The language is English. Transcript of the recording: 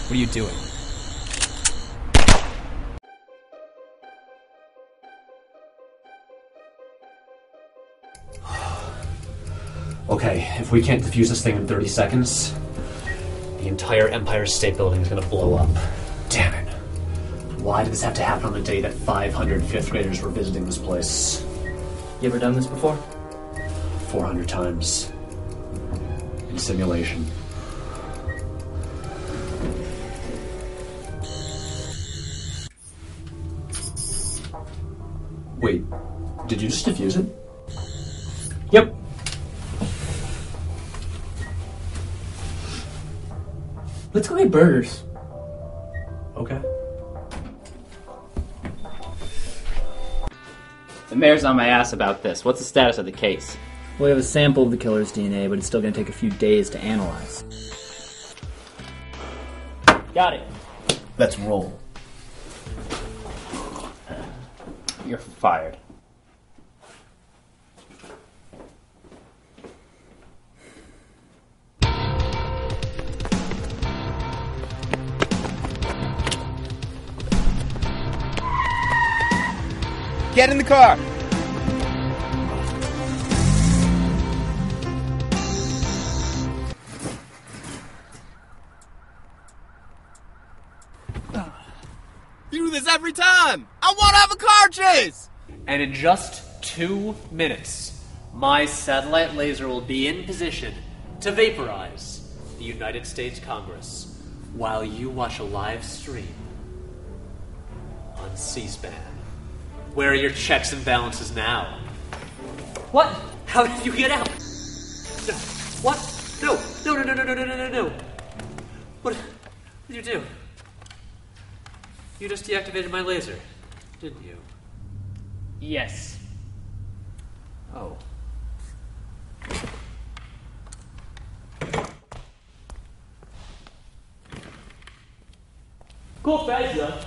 What are you doing? Okay, if we can't defuse this thing in 30 seconds, the entire Empire State Building is gonna blow up. Damn it. Why did this have to happen on the day that 500 fifth graders were visiting this place? You ever done this before? 400 times. In simulation. Wait, did you just defuse it? Yep. Let's go get burgers. Okay. The mayor's on my ass about this. What's the status of the case? We have a sample of the killer's DNA, but it's still going to take a few days to analyze. Got it. Let's roll. You're fired. Get in the car! You do this every time! I want to have a car chase! And in just 2 minutes, my satellite laser will be in position to vaporize the United States Congress while you watch a live stream on C-SPAN. Where are your checks and balances now? What? How did you get out? No. What? No. No, no, no, no, no, no, no, no. What did you do? You just deactivated my laser, didn't you? Yes. Oh. Cool face, though.